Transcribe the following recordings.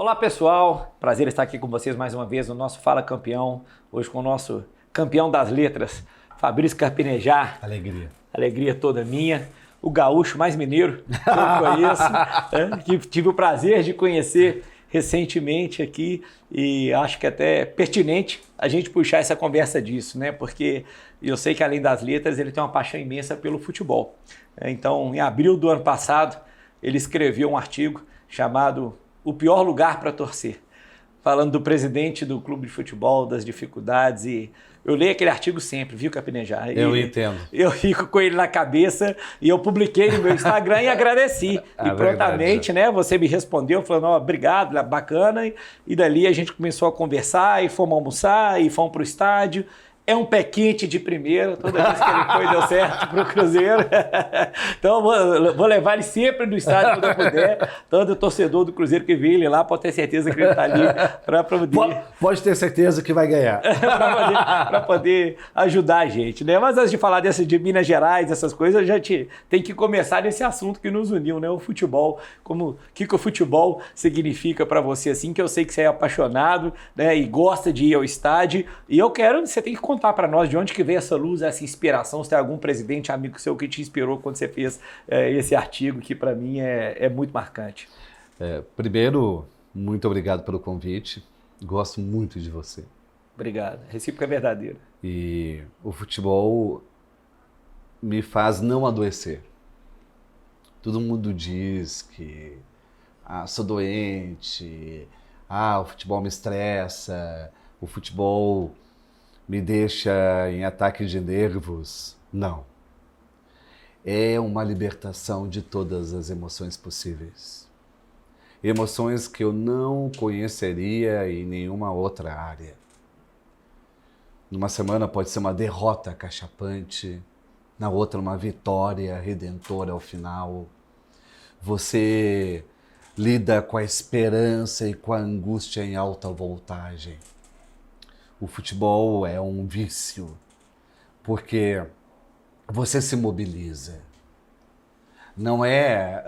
Olá pessoal, prazer estar aqui com vocês mais uma vez no nosso Fala Campeão, hoje com o nosso campeão das letras, Fabrício Carpinejar. Alegria. Alegria toda minha, o gaúcho mais mineiro que eu conheço, que tive o prazer de conhecer recentemente aqui e acho que até pertinente a gente puxar essa conversa disso, né? Porque eu sei que além das letras ele tem uma paixão imensa pelo futebol. Então, em abril do ano passado, ele escreveu um artigo chamado O Pior Lugar para Torcer, falando do presidente do clube de futebol, das dificuldades, e eu leio aquele artigo sempre, viu, Carpinejar? Eu entendo. Eu fico com ele na cabeça e eu publiquei no meu Instagram e agradeci. E prontamente, né, você me respondeu falando, obrigado, bacana, e dali a gente começou a conversar e fomos almoçar e fomos para o estádio. É um pé quente de primeira, toda vez que ele foi deu certo para o Cruzeiro. Então vou levar ele sempre no estádio quando eu puder. Todo torcedor do Cruzeiro que vê ele lá pode ter certeza que ele está ali para poder... Pode ter certeza que vai ganhar. para poder ajudar a gente, né? Mas antes de falar de Minas Gerais, essas coisas, a gente tem que começar nesse assunto que nos uniu, né? O futebol, o que o futebol significa para você, assim, que eu sei que você é apaixonado, né? E gosta de ir ao estádio. E eu quero, você tem que contar para nós de onde que veio essa luz, essa inspiração, se tem algum presidente, amigo seu que te inspirou quando você fez esse artigo, que para mim é muito marcante. Primeiro, muito obrigado pelo convite. Gosto muito de você. Obrigado. Recíproca é verdadeira. E o futebol me faz não adoecer. Todo mundo diz que sou doente, o futebol me estressa, o futebol me deixa em ataque de nervos. Não. É uma libertação de todas as emoções possíveis. Emoções que eu não conheceria em nenhuma outra área. Numa semana pode ser uma derrota cachapante, na outra uma vitória redentora ao final. Você lida com a esperança e com a angústia em alta voltagem. O futebol é um vício, porque você se mobiliza. Não é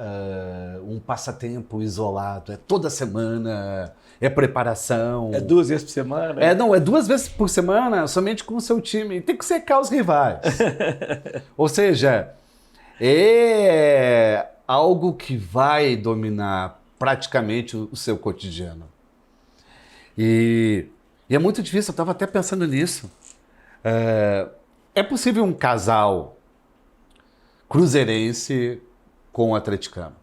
um passatempo isolado, é toda semana, é preparação. É 2 vezes por semana? É 2 vezes por semana, somente com o seu time. E tem que secar os rivais. Ou seja, é algo que vai dominar praticamente o seu cotidiano. E é muito difícil, eu estava até pensando nisso. É possível um casal cruzeirense com atleticano?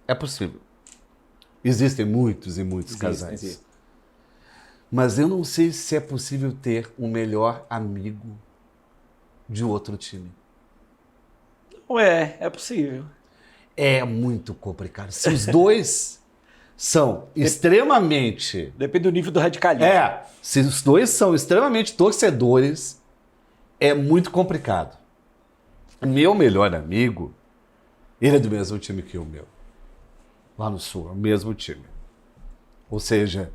É possível. Existem muitos e muitos casais. Existe. Mas eu não sei se é possível ter um melhor amigo de outro time. Não é possível. É muito complicado. Se os dois são extremamente... Depende do nível do radicalismo. Se os dois são extremamente torcedores, é muito complicado. Meu melhor amigo, ele é do mesmo time que o meu. Lá no Sul, é o mesmo time. Ou seja,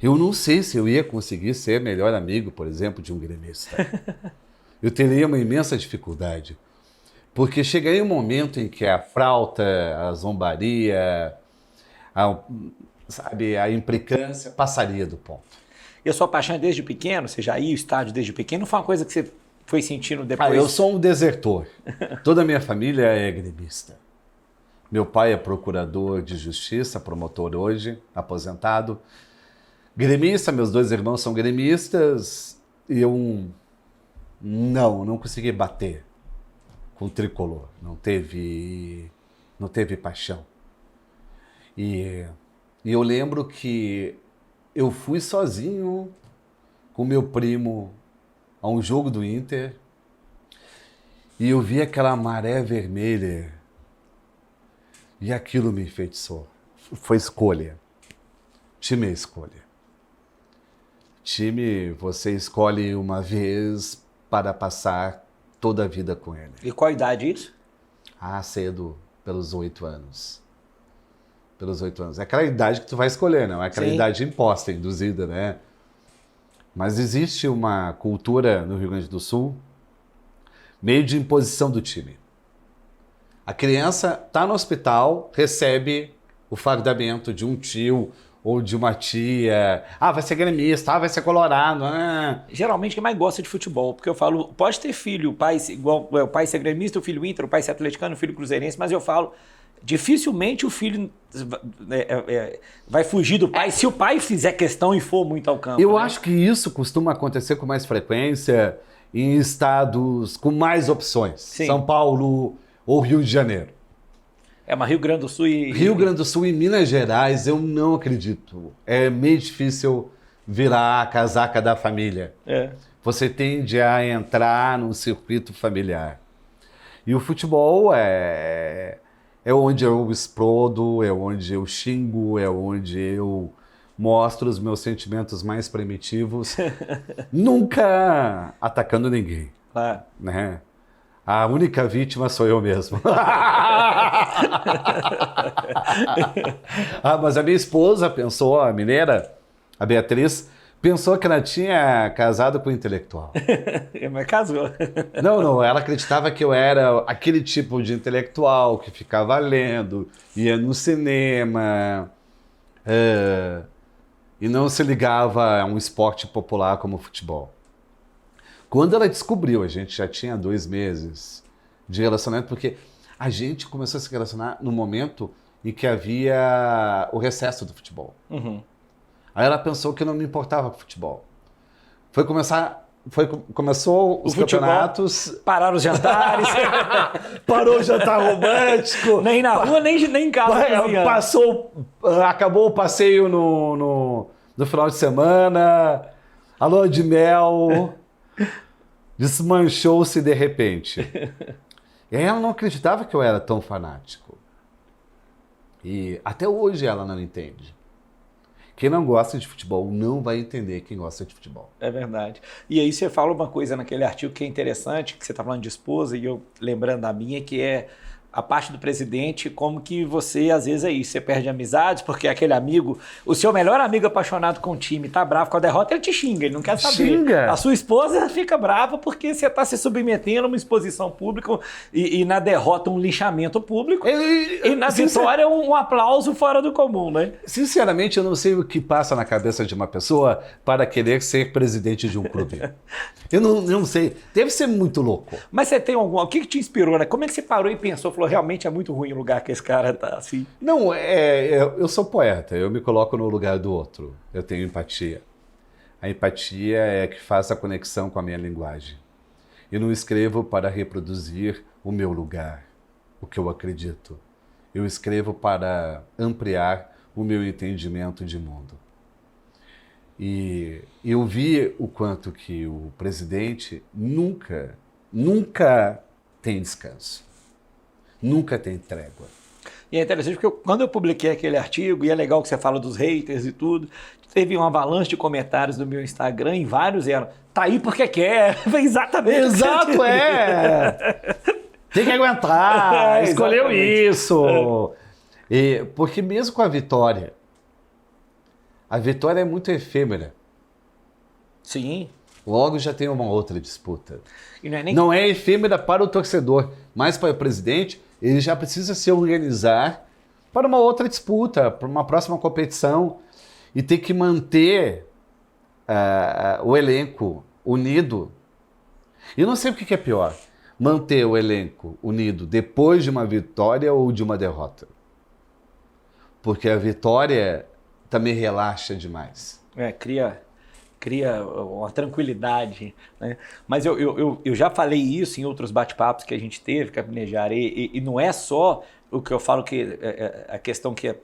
eu não sei se eu ia conseguir ser melhor amigo, por exemplo, de um gremista. Eu teria uma imensa dificuldade. Porque chegaria um momento em que a frauta, a zombaria, a implicância passaria do ponto. E a sua paixão é desde pequeno? Você já ia ao estádio desde pequeno? Não foi uma coisa que você foi sentindo depois? Eu sou um desertor. Toda a minha família é gremista. Meu pai é procurador de justiça, promotor hoje, aposentado. Gremista, meus 2 irmãos são gremistas e eu não consegui bater com o tricolor. Não teve paixão. E eu lembro que eu fui sozinho com meu primo a um jogo do Inter e eu vi aquela maré vermelha e aquilo me enfeitiçou. Foi escolha. Time é escolha. Time você escolhe uma vez para passar toda a vida com ele. E qual a idade isso? Cedo, pelos 8 anos. Pelos 8 anos. É aquela idade que tu vai escolher, não é aquela idade imposta, induzida, né? Mas existe uma cultura no Rio Grande do Sul meio de imposição do time. A criança está no hospital, recebe o fardamento de um tio ou de uma tia. Ah, vai ser gremista, vai ser colorado. Geralmente quem mais gosta de futebol, porque eu falo, pode ter filho, o pai igual o pai ser gremista, o filho Inter, o pai ser atleticano, o filho cruzeirense, mas eu falo, dificilmente o filho vai fugir do pai se o pai fizer questão e for muito ao campo. Eu acho que isso costuma acontecer com mais frequência em estados com mais opções. Sim. São Paulo ou Rio de Janeiro. Mas Rio Grande do Sul Rio Grande do Sul e Minas Gerais, eu não acredito. É meio difícil virar a casaca da família. Você tende a entrar num circuito familiar. E o futebol é onde eu explodo, é onde eu xingo, é onde eu mostro os meus sentimentos mais primitivos, nunca atacando ninguém. Claro. Né? A única vítima sou eu mesmo. Mas a minha esposa pensou, a mineira, a Beatriz, pensou que ela tinha casado com um intelectual. Mas casou. Não, ela acreditava que eu era aquele tipo de intelectual que ficava lendo, ia no cinema, e não se ligava a um esporte popular como o futebol. Quando ela descobriu, a gente já tinha 2 meses de relacionamento, porque a gente começou a se relacionar no momento em que havia o recesso do futebol. Uhum. Aí ela pensou que eu não me importava com futebol. Começou os campeonatos. Pararam os jantares. Parou o jantar romântico. Nem na rua, nem em casa. Acabou o passeio no final de semana. A lua de mel desmanchou-se de repente. E aí ela não acreditava que eu era tão fanático. E até hoje ela não entende. Quem não gosta de futebol não vai entender quem gosta de futebol. É verdade. E aí você fala uma coisa naquele artigo que é interessante, que você está falando de esposa, e eu lembrando da minha, que é a parte do presidente, como que você, às vezes é isso, você perde amizades, porque aquele amigo, o seu melhor amigo apaixonado com o time, tá bravo com a derrota, ele te xinga, ele não quer saber. Xinga. A sua esposa fica brava porque você está se submetendo a uma exposição pública e na derrota um lixamento público, e na vitória um aplauso fora do comum, né? Sinceramente, eu não sei o que passa na cabeça de uma pessoa para querer ser presidente de um clube. Eu não sei. Deve ser muito louco. Mas você tem algum... O que te inspirou, né? Como é que você parou e pensou? Falou, realmente é muito ruim o lugar que esse cara tá assim. Não, eu sou poeta. Eu me coloco no lugar do outro. Eu tenho empatia. A empatia é que faz a conexão com a minha linguagem. Eu não escrevo para reproduzir o meu lugar, o que eu acredito. Eu escrevo para ampliar o meu entendimento de mundo. E eu vi o quanto que o presidente nunca tem descanso. Nunca tem trégua. E é interessante porque quando eu publiquei aquele artigo, e é legal que você fala dos haters e tudo, teve uma avalanche de comentários no meu Instagram e vários eram, tá aí porque quer. Exatamente. Exato, Tem que aguentar, escolheu isso. Porque mesmo com a vitória é muito efêmera. Sim. Logo já tem uma outra disputa. E não é efêmera para o torcedor, mas para o presidente, ele já precisa se organizar para uma outra disputa, para uma próxima competição e ter que manter o elenco unido. E não sei o que é pior, manter o elenco unido depois de uma vitória ou de uma derrota. Porque a vitória também relaxa demais. Cria uma tranquilidade, né? Mas eu já falei isso em outros bate-papos que a gente teve, Capinejar, e não é só o que eu falo que a questão que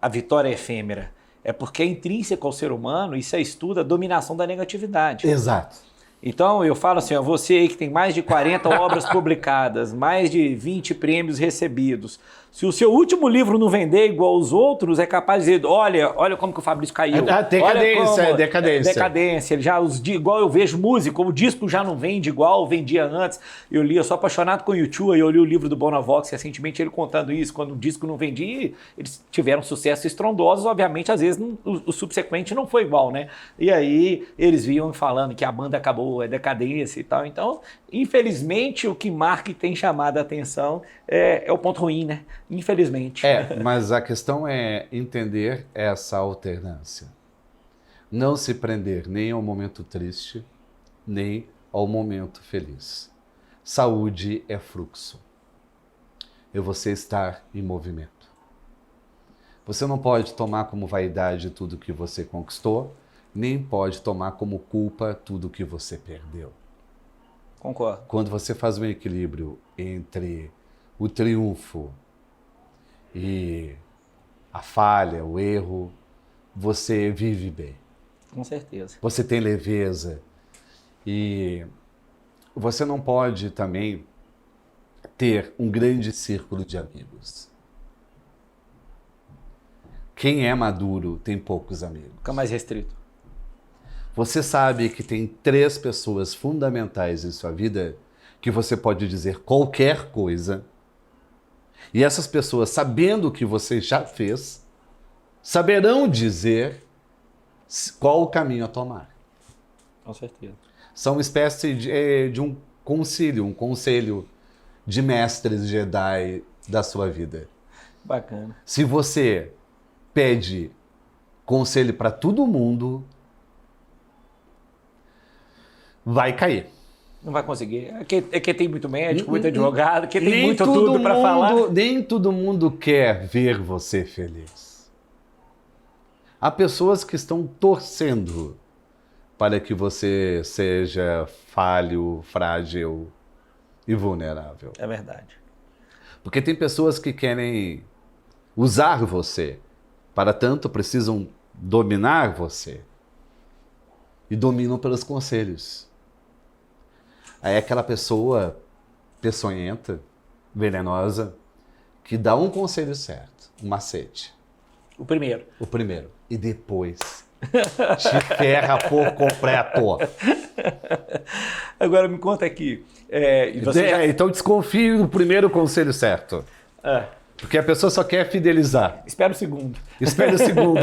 a vitória é efêmera, é porque é intrínseco ao ser humano, isso é estudo, a dominação da negatividade. Exato. Então eu falo assim, você aí que tem mais de 40 obras publicadas, mais de 20 prêmios recebidos, se o seu último livro não vender igual aos outros, é capaz de dizer, olha como que o Fabrício caiu. Decadência. Igual eu vejo música, o disco já não vende igual vendia antes. Eu sou apaixonado com o YouTube, eu li o livro do Bonovox recentemente, ele contando isso, quando o disco não vendia, eles tiveram sucesso estrondosos, obviamente, às vezes o subsequente não foi igual, né? E aí eles viam falando que a banda acabou, é decadência e tal. Então, infelizmente, o que marca e tem chamado a atenção é o ponto ruim, né? infelizmente. Mas a questão é entender essa alternância. Não se prender nem ao momento triste, nem ao momento feliz. Saúde é fluxo. É você estar em movimento. Você não pode tomar como vaidade tudo que você conquistou, nem pode tomar como culpa tudo que você perdeu. Concordo. Quando você faz um equilíbrio entre o triunfo e a falha, o erro, você vive bem. Com certeza. Você tem leveza. E você não pode também ter um grande círculo de amigos. Quem é maduro tem poucos amigos. Fica mais restrito. Você sabe que tem 3 pessoas fundamentais em sua vida que você pode dizer qualquer coisa. E essas pessoas, sabendo o que você já fez, saberão dizer qual o caminho a tomar. Com certeza. São uma espécie de um conselho de mestres Jedi da sua vida. Bacana. Se você pede conselho para todo mundo, vai cair. Não vai conseguir. É que tem muito médico, muito advogado, que tem muito tudo para falar. Nem todo mundo quer ver você feliz. Há pessoas que estão torcendo para que você seja falho, frágil e vulnerável. É verdade. Porque tem pessoas que querem usar você, para tanto precisam dominar você. E dominam pelos conselhos. Aí é aquela pessoa peçonhenta, venenosa, que dá um conselho certo, um macete. O primeiro. O primeiro. E depois te ferra por completo. Agora me conta aqui. Então desconfie do primeiro conselho certo. Porque a pessoa só quer fidelizar. Espera o segundo. Espera o segundo.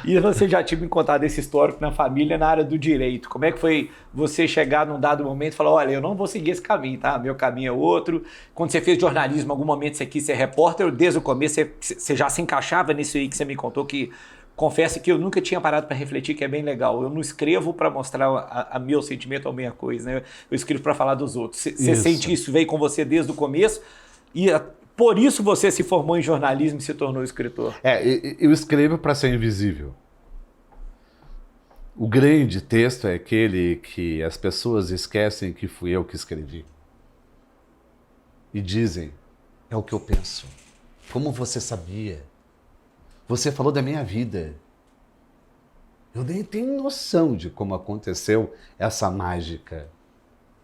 E você já tinha me contado esse histórico na família, na área do direito. Como é que foi você chegar num dado momento e falar, olha, eu não vou seguir esse caminho, tá? Meu caminho é outro. Quando você fez jornalismo, em algum momento você quis ser repórter, desde o começo você já se encaixava nisso aí que você me contou, que confesso que eu nunca tinha parado para refletir, que é bem legal. Eu não escrevo para mostrar a meu sentimento ou a minha coisa, né? Eu escrevo para falar dos outros. Você sente isso, veio com você desde o começo e... Por isso você se formou em jornalismo e se tornou escritor. Eu escrevo para ser invisível. O grande texto é aquele que as pessoas esquecem que fui eu que escrevi. E dizem, é o que eu penso. Como você sabia? Você falou da minha vida. Eu nem tenho noção de como aconteceu essa mágica.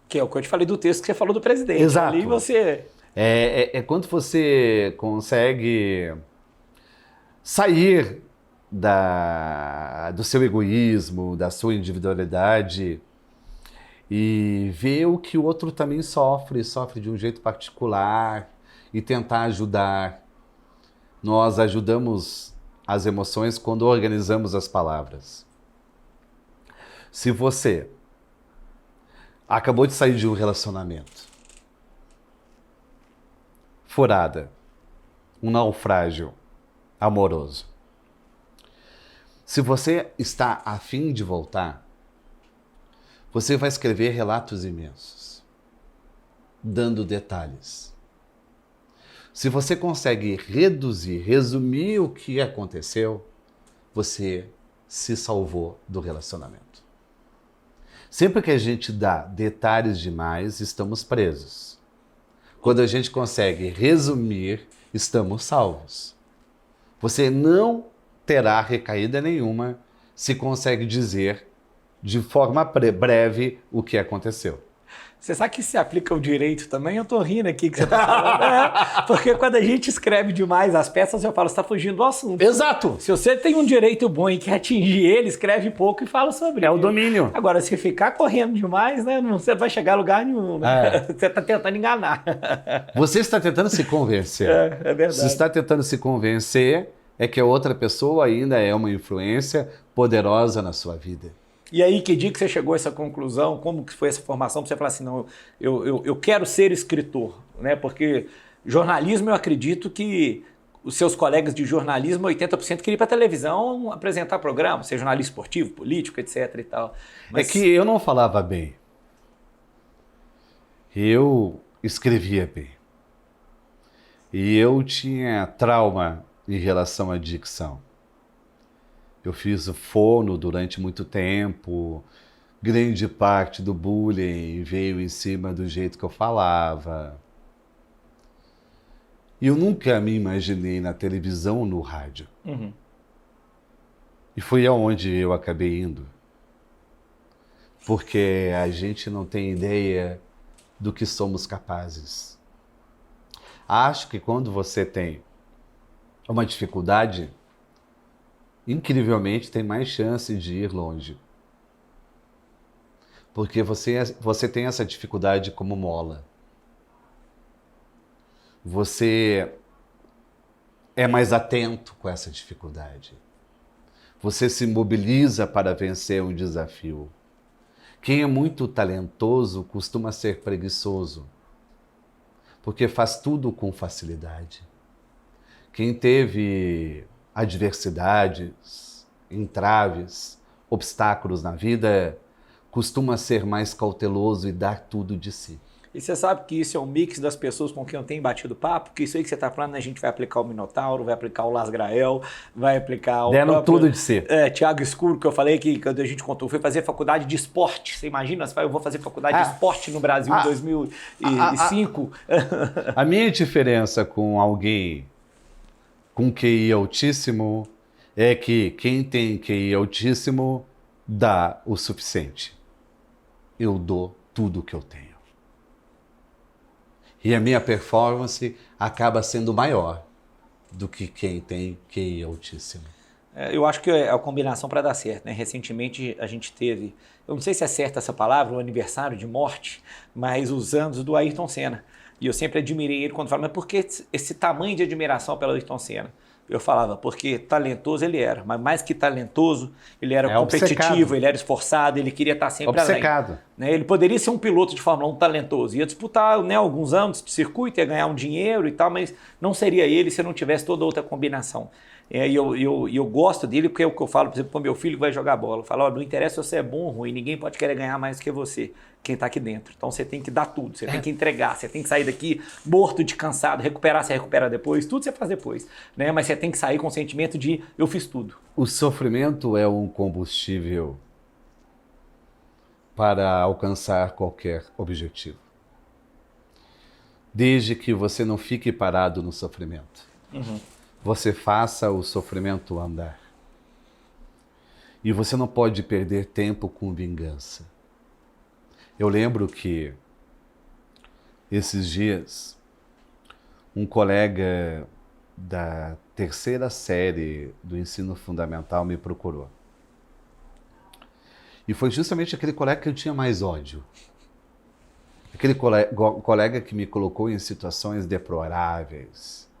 Que é o que eu te falei do texto que você falou do presidente. Exato. Ali você... É quando você consegue sair do seu egoísmo, da sua individualidade e ver o que o outro também sofre de um jeito particular e tentar ajudar. Nós ajudamos as emoções quando organizamos as palavras. Se você acabou de sair de um relacionamento, furada, um naufrágio amoroso. Se você está a fim de voltar, você vai escrever relatos imensos, dando detalhes. Se você consegue resumir o que aconteceu, você se salvou do relacionamento. Sempre que a gente dá detalhes demais, estamos presos. Quando a gente consegue resumir, estamos salvos. Você não terá recaída nenhuma se consegue dizer de forma breve o que aconteceu. Você sabe que se aplica ao direito também? Eu tô rindo aqui que você tá falando. Porque quando a gente escreve demais as peças, eu falo, você tá fugindo do assunto. Exato! Se você tem um direito bom e quer atingir ele, escreve pouco e fala sobre ele. É o domínio. Agora, se ficar correndo demais, né, você não vai chegar a lugar nenhum. Né? Você tá tentando enganar. Você está tentando se convencer. É verdade. Se está tentando se convencer, é que a outra pessoa ainda é uma influência poderosa na sua vida. E aí, que dia que você chegou a essa conclusão? Como que foi essa formação para você falar assim, não, eu quero ser escritor, né? Porque Jornalismo, eu acredito que os seus colegas de jornalismo, 80% queriam ir para televisão apresentar programa, ser jornalista esportivo, político, etc. e tal. É que eu não falava bem. Eu escrevia bem. E eu tinha trauma em relação à dicção. Eu fiz fono durante muito tempo, grande parte do bullying veio em cima do jeito que eu falava. E eu nunca me imaginei na televisão ou no rádio. Uhum. E foi aonde eu acabei indo. Porque a gente não tem ideia do que somos capazes. Acho que quando você tem uma dificuldade, incrivelmente tem mais chance de ir longe. Porque você tem essa dificuldade como mola. Você é mais atento com essa dificuldade. Você se mobiliza para vencer um desafio. Quem é muito talentoso costuma ser preguiçoso, porque faz tudo com facilidade. Quem teve adversidades, entraves, obstáculos na vida, costuma ser mais cauteloso e dar tudo de si. E você sabe que isso é um mix das pessoas com quem eu tenho batido papo, porque isso aí que você está falando, a gente vai aplicar o Minotauro, vai aplicar o Lasgrael, vai aplicar o Deram próprio, tudo de si. Thiago Escuro, que eu falei que quando a gente contou, foi fazer faculdade de esporte. Você imagina? Você fala, eu vou fazer faculdade de esporte no Brasil em 2005. A minha diferença com alguém com QI altíssimo é que quem tem QI altíssimo dá o suficiente. Eu dou tudo o que eu tenho. E a minha performance acaba sendo maior do que quem tem QI altíssimo. Eu acho que é a combinação para dar certo, né? Recentemente a gente teve, eu não sei se é certa essa palavra, o aniversário de morte, mas os anos do Ayrton Senna. E eu sempre admirei ele quando falava, mas por que esse tamanho de admiração pelo Ayrton Senna? Eu falava, porque talentoso ele era, mas mais que talentoso, ele era competitivo, obcecado. Ele era esforçado, ele queria estar sempre obcecado. Além. Né? Ele poderia ser um piloto de Fórmula 1 talentoso, ia disputar, né, alguns anos de circuito, ia ganhar um dinheiro e tal, mas não seria ele se não tivesse toda outra combinação. E eu gosto dele porque é o que eu falo, por exemplo, para o meu filho que vai jogar bola. Eu falo, não interessa se você é bom ou ruim, ninguém pode querer ganhar mais do que você, quem está aqui dentro. Então você tem que dar tudo, você tem que entregar, você tem que sair daqui morto de cansado, recuperar, você recupera depois, tudo você faz depois. Né? Mas você tem que sair com o sentimento de eu fiz tudo. O sofrimento é um combustível para alcançar qualquer objetivo. Desde que você não fique parado no sofrimento. Uhum. Você faça o sofrimento andar. E você não pode perder tempo com vingança. Eu lembro que, esses dias, um colega da terceira série do ensino fundamental me procurou. E foi justamente aquele colega que eu tinha mais ódio. Aquele colega que me colocou em situações deploráveis,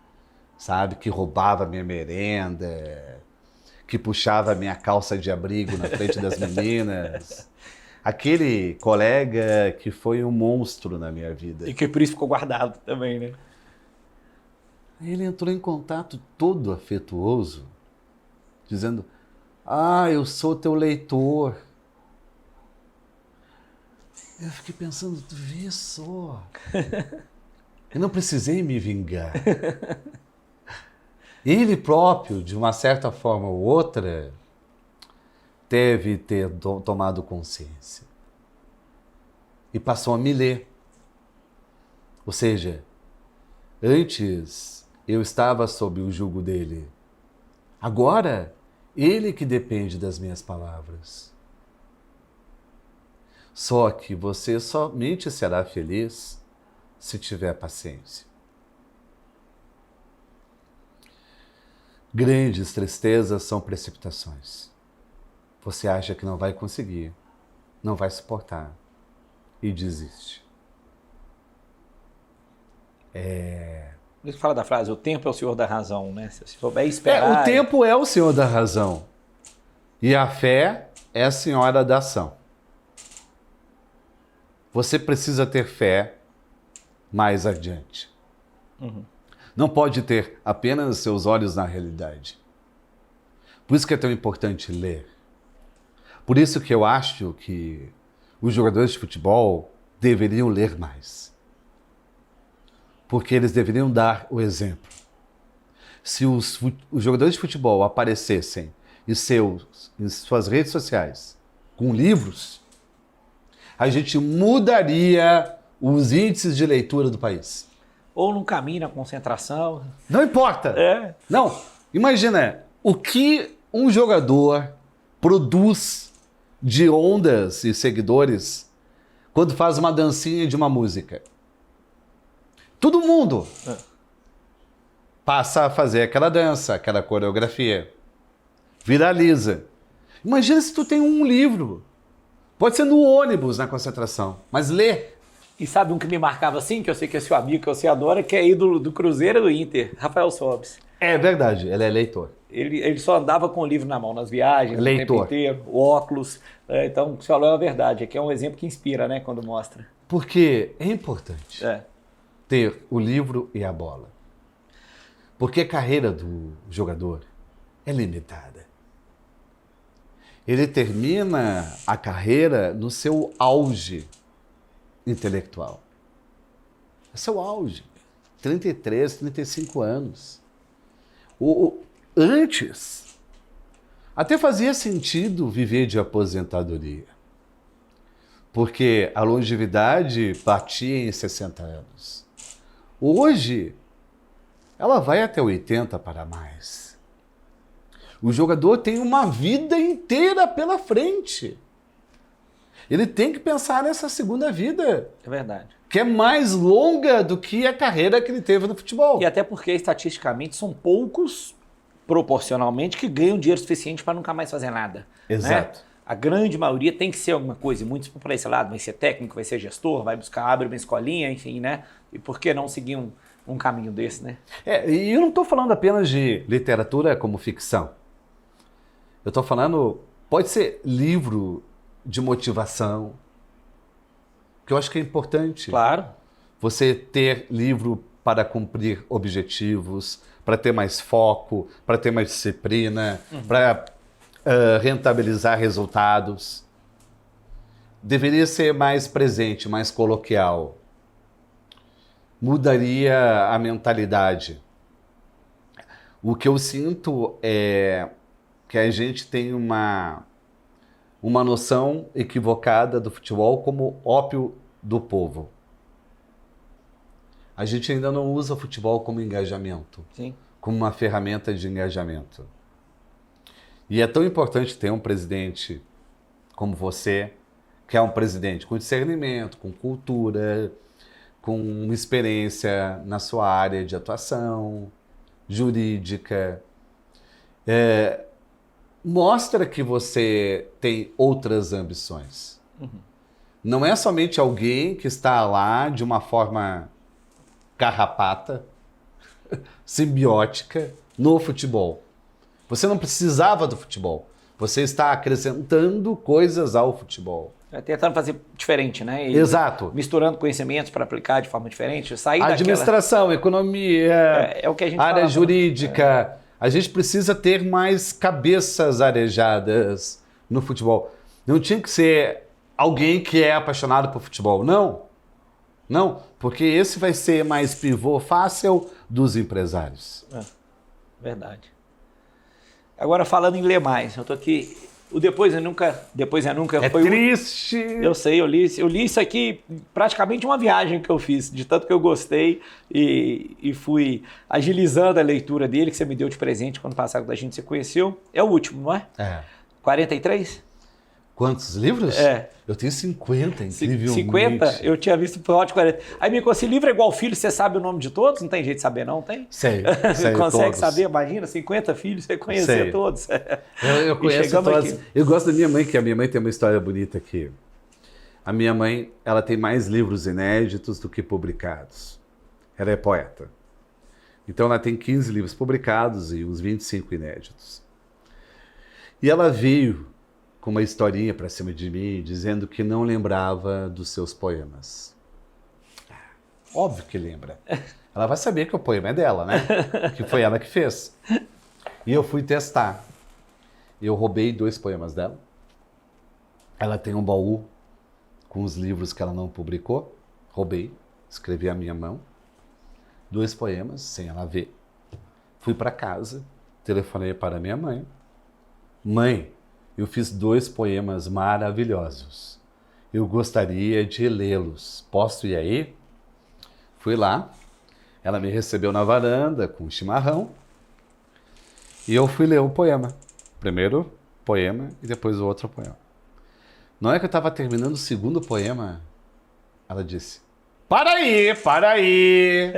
sabe? Que roubava minha merenda, que puxava minha calça de abrigo na frente das meninas. Aquele colega que foi um monstro na minha vida. E que por isso ficou guardado também, né? Ele entrou em contato todo afetuoso, dizendo, eu sou teu leitor. Eu fiquei pensando, tu vê só. Eu não precisei me vingar. Ele próprio, de uma certa forma ou outra, deve ter tomado consciência. E passou a me ler. Ou seja, antes eu estava sob o jugo dele. Agora, ele que depende das minhas palavras. Só que você somente será feliz se tiver paciência. Grandes tristezas são precipitações. Você acha que não vai conseguir, não vai suportar e desiste. Você fala da frase, o tempo é o senhor da razão, né? Se for bem esperar... O tempo é o senhor da razão. E a fé é a senhora da ação. Você precisa ter fé mais adiante. Não pode ter apenas seus olhos na realidade. Por isso que é tão importante ler. Por isso que eu acho que os jogadores de futebol deveriam ler mais. Porque eles deveriam dar o exemplo. Se os jogadores de futebol aparecessem em suas redes sociais com livros, a gente mudaria os índices de leitura do país. Ou num caminho na concentração. Não importa. É. Não, imagina o que um jogador produz de ondas e seguidores quando faz uma dancinha de uma música. Todo mundo passa a fazer aquela dança, aquela coreografia. Viraliza. Imagina se tu tem um livro. Pode ser no ônibus, na concentração, mas lê. E sabe um que me marcava assim, que eu sei que é seu amigo, que você adora, que é ídolo do Cruzeiro e do Inter, Rafael Sobis. É verdade, ele é leitor. Ele só andava com o livro na mão nas viagens, Leitor. o tempo inteiro, o óculos. Então, o que você falou é a verdade, que é um exemplo que inspira, né, quando mostra. Porque é importante É. ter o livro e a bola. Porque a carreira do jogador é limitada. Ele termina a carreira no seu auge intelectual. É seu auge. 33, 35 anos. Antes, até fazia sentido viver de aposentadoria. Porque a longevidade batia em 60 anos. Hoje, ela vai até 80 para mais. O jogador tem uma vida inteira pela frente. Ele tem que pensar nessa segunda vida, É verdade. que é mais longa do que a carreira que ele teve no futebol. E até porque, estatisticamente, são poucos, proporcionalmente, que ganham dinheiro suficiente para nunca mais fazer nada. Exato. Né? A grande maioria tem que ser alguma coisa, e muitos para esse lado, vai ser técnico, vai ser gestor, vai buscar, abre uma escolinha, enfim, né? E por que não seguir um caminho desse, né? E eu não estou falando apenas de literatura como ficção. Eu estou falando, pode ser livro de motivação, que eu acho que é importante. Claro. Você ter livro para cumprir objetivos, para ter mais foco, para ter mais disciplina, para rentabilizar resultados. Deveria ser mais presente, mais coloquial. Mudaria a mentalidade. O que eu sinto é que a gente tem uma noção equivocada do futebol como ópio do povo. A gente ainda não usa o futebol como engajamento, Sim. como uma ferramenta de engajamento. E é tão importante ter um presidente como você, que é um presidente com discernimento, com cultura, com experiência na sua área de atuação, jurídica. Mostra que você tem outras ambições. Não é somente alguém que está lá de uma forma carrapata, simbiótica, no futebol. Você não precisava do futebol. Você está acrescentando coisas ao futebol. Tentando fazer diferente, né? E Exato. misturando conhecimentos para aplicar de forma diferente. Sair Administração, economia, é o que a gente área fala, jurídica. A gente precisa ter mais cabeças arejadas no futebol. Não tinha que ser alguém que é apaixonado por futebol. Não. Não, porque esse vai ser mais pivô fácil dos empresários. Verdade. Agora, falando em ler mais, eu tô aqui... O Depois é Nunca foi triste. Eu sei, eu li isso aqui praticamente uma viagem que eu fiz, de tanto que eu gostei e fui agilizando a leitura dele, que você me deu de presente quando passado da gente se conheceu. É o último, não é? 43? Quantos livros? Eu tenho 50, incrivelmente. 50? Eu tinha visto por volta de 40. Aí me esse livro é igual filho, você sabe o nome de todos? Não tem jeito de saber não, tem? Sei Você consegue todos. saber? Imagina, 50 filhos, você conhecer todos. Eu conheço todos. Aqui. Eu gosto da minha mãe, que a minha mãe tem uma história bonita aqui. A minha mãe, ela tem mais livros inéditos do que publicados. Ela é poeta. Então ela tem 15 livros publicados e uns 25 inéditos. E ela veio com uma historinha para cima de mim, dizendo que não lembrava dos seus poemas. Óbvio que lembra. Ela vai saber que o poema é dela, né? Que foi ela que fez. E eu fui testar. Eu roubei 2 poemas dela. Ela tem um baú com os livros que ela não publicou. Roubei, escrevi à minha mão. 2 poemas, sem ela ver. Fui para casa, telefonei para minha mãe. Mãe, eu fiz 2 poemas maravilhosos. Eu gostaria de lê-los. Posso ir aí? Fui lá. Ela me recebeu na varanda com chimarrão. E eu fui ler o poema. Primeiro poema e depois o outro poema. Na hora que eu estava terminando o segundo poema, ela disse: Para aí, para aí.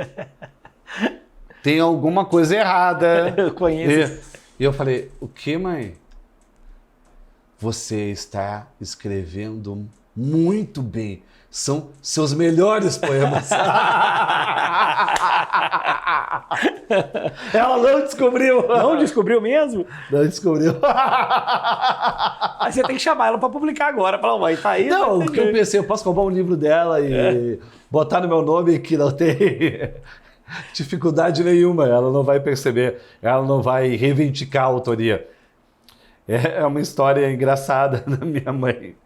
Tem alguma coisa errada. Eu conheço. E eu falei: o que, mãe? Você está escrevendo muito bem. São seus melhores poemas. Ela não descobriu. Não descobriu mesmo? Não descobriu. Aí você tem que chamar ela para publicar agora. Falar, mãe, tá aí? Não, o que eu pensei, eu posso roubar um livro dela e botar no meu nome que não tem dificuldade nenhuma. Ela não vai perceber, ela não vai reivindicar a autoria. É uma história engraçada da minha mãe.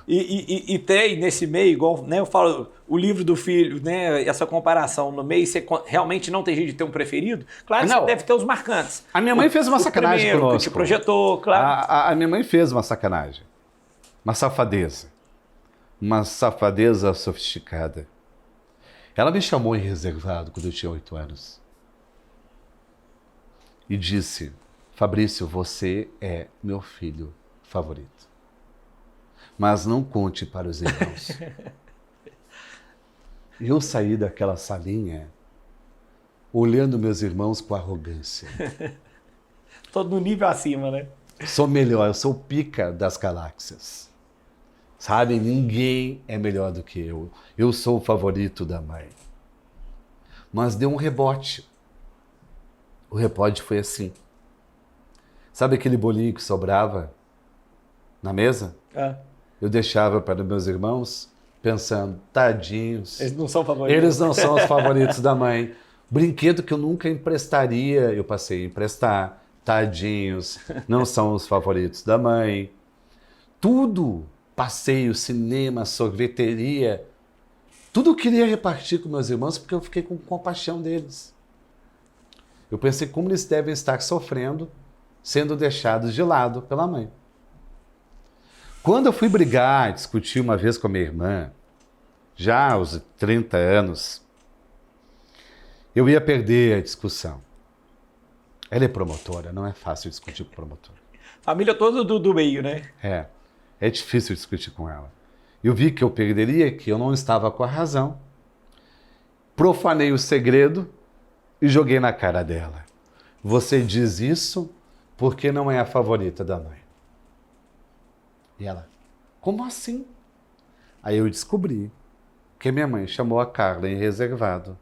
E tem nesse meio, igual, né, eu falo, o livro do filho, né, essa comparação no meio, você realmente não tem jeito de ter um preferido? Claro que Não. você deve ter os marcantes. A minha mãe fez uma sacanagem primeiro, conosco. que te projetou, claro. A minha mãe fez uma sacanagem. Uma safadeza. Uma safadeza sofisticada. Ela me chamou em reservado quando eu tinha 8 anos. E disse: Fabrício, você é meu filho favorito. Mas não conte para os irmãos. E eu saí daquela salinha olhando meus irmãos com arrogância. Todo no nível acima, né? Sou melhor, eu sou o pica das galáxias. Sabe, ninguém é melhor do que eu. Eu sou o favorito da mãe. Mas deu um rebote. O rebote foi assim. Sabe aquele bolinho que sobrava na mesa? Eu deixava para meus irmãos pensando, tadinhos. Eles não são favoritos. Eles não são os favoritos da mãe. Brinquedo que eu nunca emprestaria, eu passei a emprestar. Tadinhos, não são os favoritos da mãe. Tudo, passeio, cinema, sorveteria, tudo eu queria repartir com meus irmãos porque eu fiquei com compaixão deles. Eu pensei como eles devem estar sofrendo, sendo deixados de lado pela mãe. Quando eu fui brigar, discutir uma vez com a minha irmã, já aos 30 anos, eu ia perder a discussão. Ela é promotora, não é fácil discutir com promotora. Família toda do meio, né? É difícil discutir com ela. Eu vi que eu perderia, que eu não estava com a razão. Profanei o segredo e joguei na cara dela. Você diz isso porque não é a favorita da mãe. E ela, como assim? Aí eu descobri que minha mãe chamou a Carla em reservado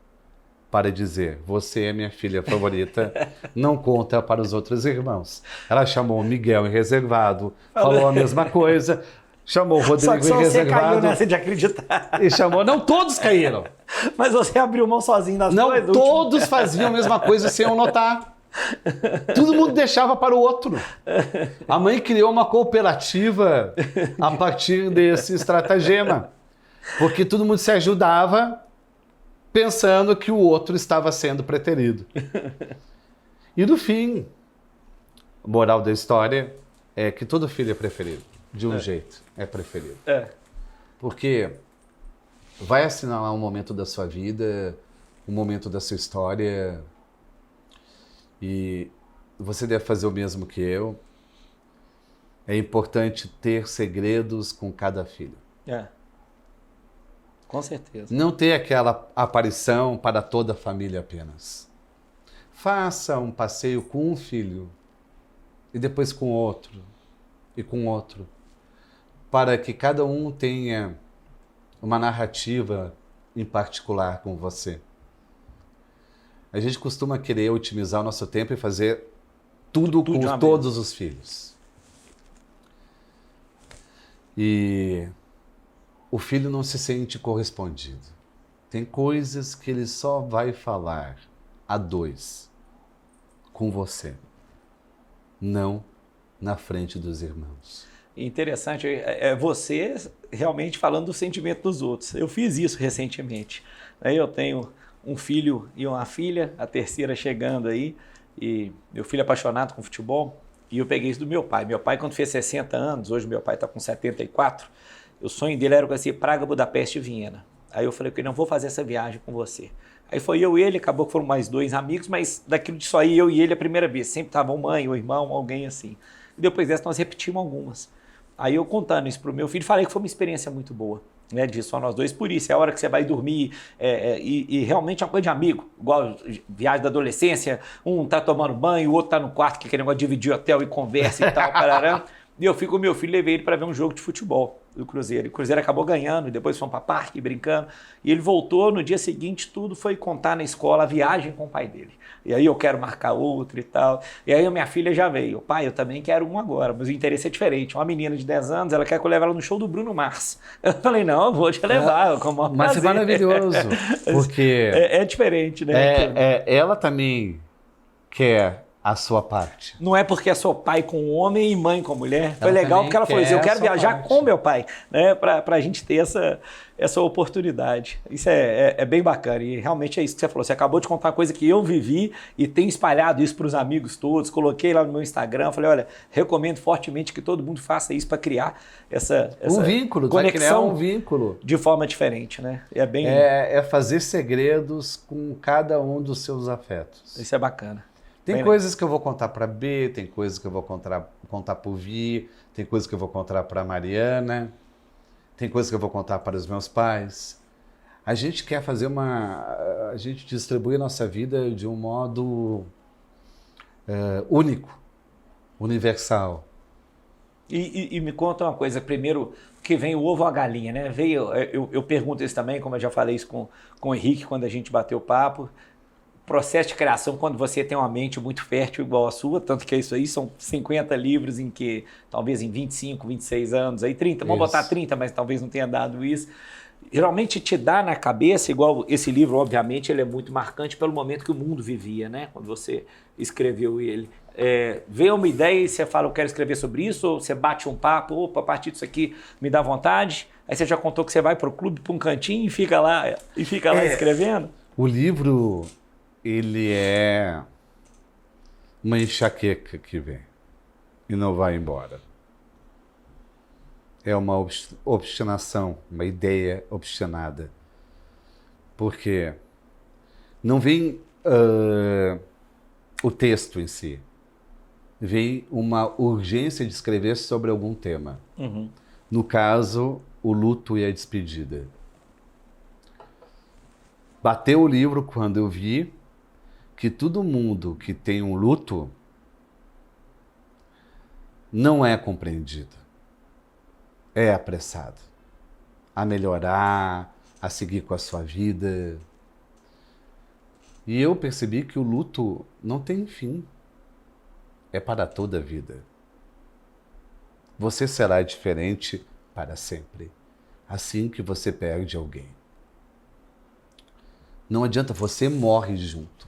para dizer, você é minha filha favorita, não conta para os outros irmãos. Ela chamou o Miguel em reservado, falou a mesma coisa, chamou o Rodrigo só em você reservado. caiu nessa de acreditar. E chamou, não todos caíram. Mas você abriu mão sozinho das Não coisas? todos faziam a mesma coisa sem eu notar. Todo mundo deixava para o outro. A mãe criou uma cooperativa a partir desse estratagema. Porque todo mundo se ajudava pensando que o outro estava sendo preterido. E no fim, a moral da história é que todo filho é preferido. De um jeito, é preferido. Porque vai assinalar um momento da sua vida, um momento da sua história, e você deve fazer o mesmo que eu. É importante ter segredos com cada filho. Com certeza. Não ter aquela aparição para toda a família apenas. Faça um passeio com um filho e depois com outro e com outro, para que cada um tenha uma narrativa em particular com você. A gente costuma querer otimizar o nosso tempo e fazer tudo com todos os filhos. E o filho não se sente correspondido. Tem coisas que ele só vai falar a dois, com você, não na frente dos irmãos. Interessante, é você realmente falando do sentimento dos outros. Eu fiz isso recentemente. Eu tenho um filho e uma filha, a terceira chegando aí, e meu filho é apaixonado com futebol, e eu peguei isso do meu pai. Meu pai, quando fez 60 anos, hoje meu pai está com 74, o sonho dele era conhecer Praga, Budapeste e Viena. Aí eu falei que não vou fazer essa viagem com você. Aí foi eu e ele, acabou que foram mais 2 amigos, mas daquilo de só ir eu e ele a primeira vez. Sempre estavam mãe, ou irmão, alguém assim. E depois dessa nós repetimos algumas. Aí eu contando isso pro meu filho, falei que foi uma experiência muito boa, né, de só nós dois. Por isso, é a hora que você vai dormir, e realmente é uma coisa de amigo, igual viagem da adolescência, um tá tomando banho, o outro tá no quarto, que querendo dividir hotel e conversa e tal, parará. E eu fui com o meu filho, levei ele para ver um jogo de futebol do Cruzeiro. E o Cruzeiro acabou ganhando, e depois fomos para parque, brincando. E ele voltou, no dia seguinte, tudo foi contar na escola a viagem com o pai dele. E aí eu quero marcar outro e tal. E aí a minha filha já veio. Pai, eu também quero um agora, mas o interesse é diferente. Uma menina de 10 anos, ela quer que eu leve ela no show do Bruno Mars. Eu falei, não, eu vou te levar. Mas é maravilhoso, porque... É diferente, né? Ela também quer a sua parte. Não é porque é seu pai com homem e mãe com mulher. Foi legal porque ela falou assim, eu quero viajar com meu pai, né? Para a gente ter essa oportunidade. Isso é bem bacana e realmente é isso que você falou. Você acabou de contar uma coisa que eu vivi e tenho espalhado isso para os amigos todos. Coloquei lá no meu Instagram, falei, olha, recomendo fortemente que todo mundo faça isso para criar essa vínculo, conexão, criar um vínculo de forma diferente, né? É fazer segredos com cada um dos seus afetos. Isso é bacana. Tem coisas que eu vou contar para B, tem coisas que eu vou contar para o Vi, tem coisas que eu vou contar para a Mariana, tem coisas que eu vou contar para os meus pais. A gente quer fazer a gente distribui a nossa vida de um modo único, universal. E me conta uma coisa, primeiro, que vem o ovo ou a galinha, né? Eu pergunto isso também, como eu já falei isso com o Henrique quando a gente bateu o papo. Processo de criação, quando você tem uma mente muito fértil igual a sua, tanto que é isso aí, são 50 livros em que, talvez em 25, 26 anos, aí 30, vamos botar 30, mas talvez não tenha dado isso. Geralmente te dá na cabeça, igual esse livro, obviamente, ele é muito marcante pelo momento que o mundo vivia, né? Quando você escreveu ele. Vê uma ideia e você fala, eu quero escrever sobre isso, ou você bate um papo, opa, a partir disso aqui me dá vontade. Aí você já contou que você vai para o clube, para um cantinho e fica lá escrevendo? O livro... ele é uma enxaqueca que vem e não vai embora. É uma obstinação, uma ideia obstinada. Porque não vem o texto em si, vem uma urgência de escrever sobre algum tema. Uhum. No caso, o luto e a despedida. Bateu o livro quando eu vi que todo mundo que tem um luto não é compreendido, é apressado a melhorar, a seguir com a sua vida. E eu percebi que o luto não tem fim, é para toda a vida. Você será diferente para sempre, assim que você perde alguém. Não adianta, você morre junto.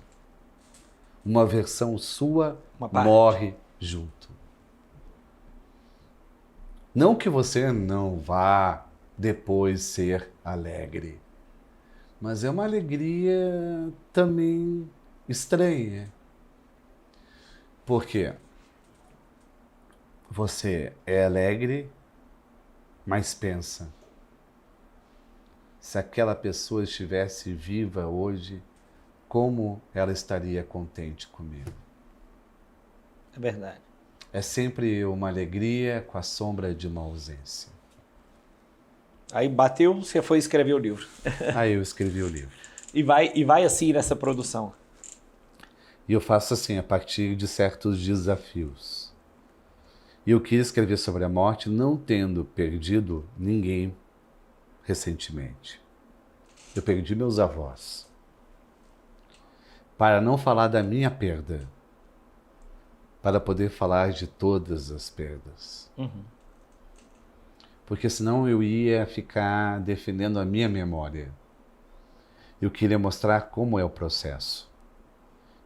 Uma versão sua morre junto. Não que você não vá depois ser alegre, mas é uma alegria também estranha. Por quê? Você é alegre, mas pensa, se aquela pessoa estivesse viva hoje, como ela estaria contente comigo? É verdade. É sempre uma alegria com a sombra de uma ausência. Aí bateu, você foi escrever o livro. Aí eu escrevi o livro. E vai assim nessa produção. E eu faço assim, a partir de certos desafios. E eu quis escrever sobre a morte não tendo perdido ninguém recentemente. Eu perdi meus avós. Para não falar da minha perda, para poder falar de todas as perdas. Uhum. Porque senão eu ia ficar defendendo a minha memória. Eu queria mostrar como é o processo.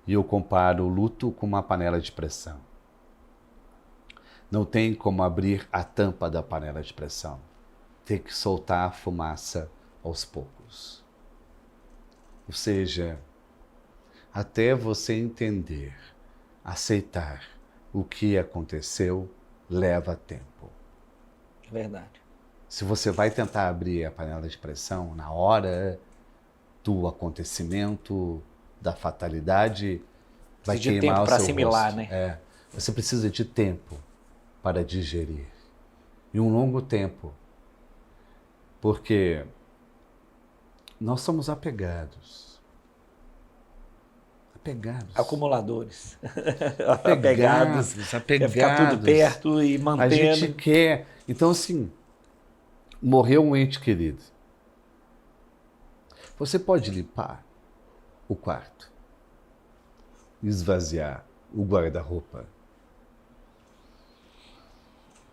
E eu comparo o luto com uma panela de pressão. Não tem como abrir a tampa da panela de pressão. Tem que soltar a fumaça aos poucos. Ou seja, até você entender, aceitar o que aconteceu, leva tempo. É verdade. Se você vai tentar abrir a panela de pressão na hora do acontecimento, da fatalidade, vai Precisa de queimar tempo o para seu assimilar, rosto. né? Você precisa de tempo para digerir. E um longo tempo. Porque nós somos apegados. Apegados. Acumuladores. Apegados. Quer ficar tudo perto e mantendo. A gente quer. Então, assim, morreu um ente querido. Você pode limpar o quarto, esvaziar o guarda-roupa,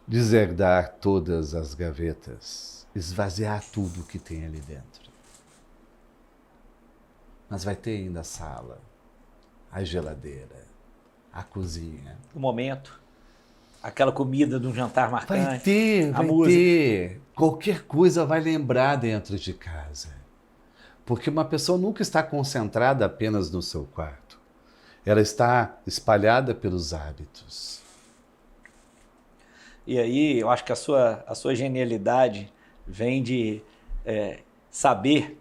deserdar todas as gavetas, esvaziar tudo que tem ali dentro. Mas vai ter ainda a sala, a geladeira, a cozinha. O momento, aquela comida de um jantar marcante. Vai ter. Qualquer coisa vai lembrar dentro de casa. Porque uma pessoa nunca está concentrada apenas no seu quarto. Ela está espalhada pelos hábitos. E aí, eu acho que a sua genialidade vem de saber,